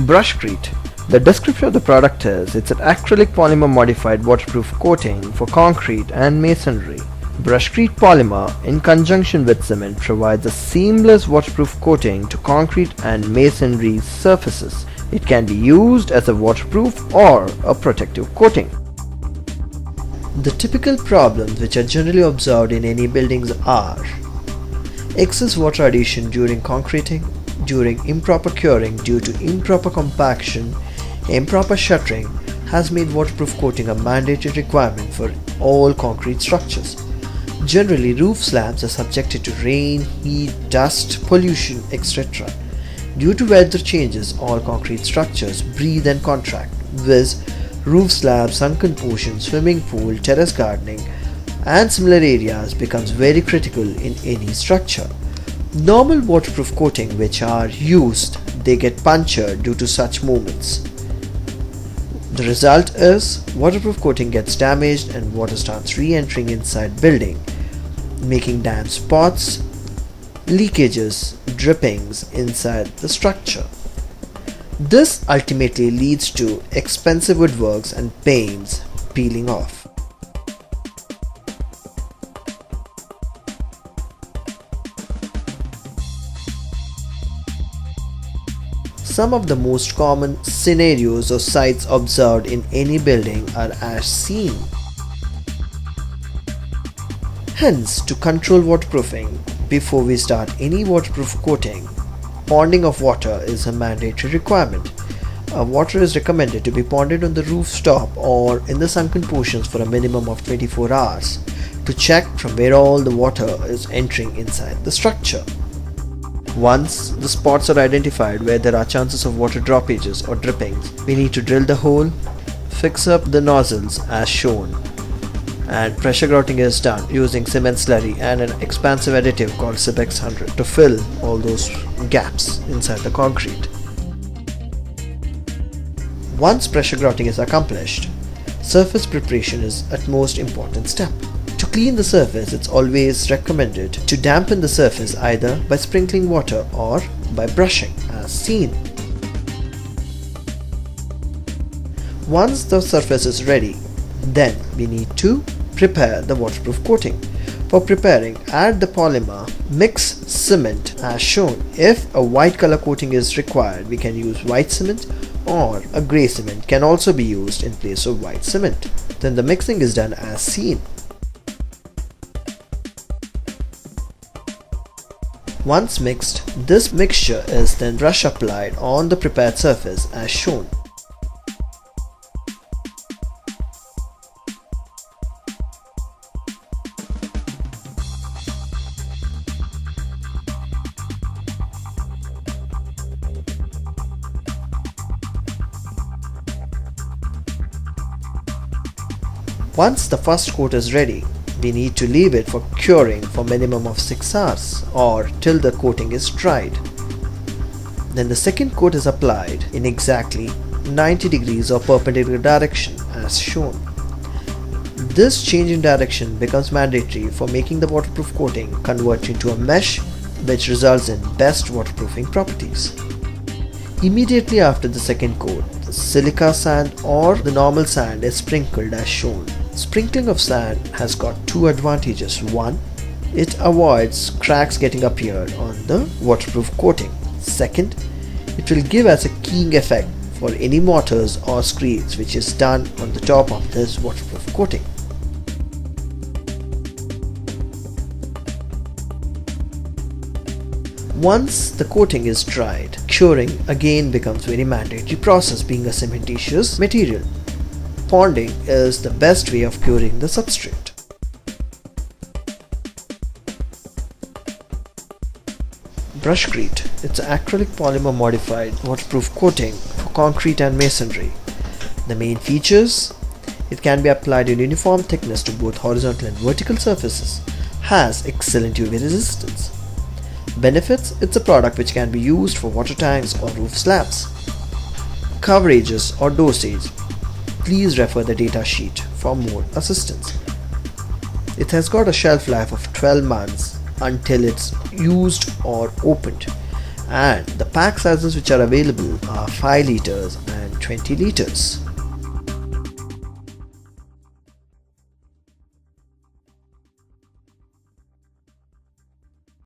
Brushcreat. The description of the product is, it's an acrylic polymer modified waterproof coating for concrete and masonry. Brushcreat polymer in conjunction with cement provides a seamless waterproof coating to concrete and masonry surfaces. It can be used as a waterproof or a protective coating. The typical problems which are generally observed in any buildings are excess water addition during concreting, during improper curing due to improper compaction, improper shuttering has made waterproof coating a mandatory requirement for all concrete structures. Generally, roof slabs are subjected to rain, heat, dust, pollution, etc. Due to weather changes, all concrete structures breathe and contract, viz. Roof slabs, sunken portions, swimming pool, terrace gardening, and similar areas becomes very critical in any structure. Normal waterproof coating which are used, they get punctured due to such movements. The result is waterproof coating gets damaged and water starts re-entering inside building, making damp spots, leakages, drippings inside the structure. This ultimately leads to expensive woodworks and paints peeling off. Some of the most common scenarios or sites observed in any building are as seen. Hence, to control waterproofing, before we start any waterproof coating, ponding of water is a mandatory requirement. Water is recommended to be ponded on the rooftop or in the sunken portions for a minimum of 24 hours to check from where all the water is entering inside the structure. Once the spots are identified where there are chances of water droppages or drippings, we need to drill the hole, fix up the nozzles as shown, and pressure grouting is done using cement slurry and an expansive additive called Cibex 100 to fill all those gaps inside the concrete. Once pressure grouting is accomplished, surface preparation is at most important step. To clean the surface, it's always recommended to dampen the surface either by sprinkling water or by brushing as seen. Once the surface is ready, then we need to prepare the waterproof coating. For preparing, add the polymer, mix cement as shown. If a white color coating is required, we can use white cement, or a grey cement can also be used in place of white cement. Then the mixing is done as seen. Once mixed, this mixture is then brush applied on the prepared surface as shown. Once the first coat is ready, we need to leave it for curing for minimum of 6 hours or till the coating is dried. Then the second coat is applied in exactly 90 degrees or perpendicular direction as shown. This change in direction becomes mandatory for making the waterproof coating convert into a mesh, which results in best waterproofing properties. Immediately after the second coat, the silica sand or the normal sand is sprinkled as shown. Sprinkling of sand has got two advantages. One, it avoids cracks getting appeared on the waterproof coating. Second, it will give us a keying effect for any mortars or screeds which is done on the top of this waterproof coating. Once the coating is dried, curing again becomes very mandatory process being a cementitious material. Ponding is the best way of curing the substrate. Brushcreat. It's an acrylic polymer modified waterproof coating for concrete and masonry. The main features: it can be applied in uniform thickness to both horizontal and vertical surfaces. Has excellent UV resistance. Benefits: it's a product which can be used for water tanks or roof slabs. Coverages or dosage: please refer the data sheet for more assistance. It has got a shelf life of 12 months until it's used or opened, and the pack sizes which are available are 5 liters and 20 liters.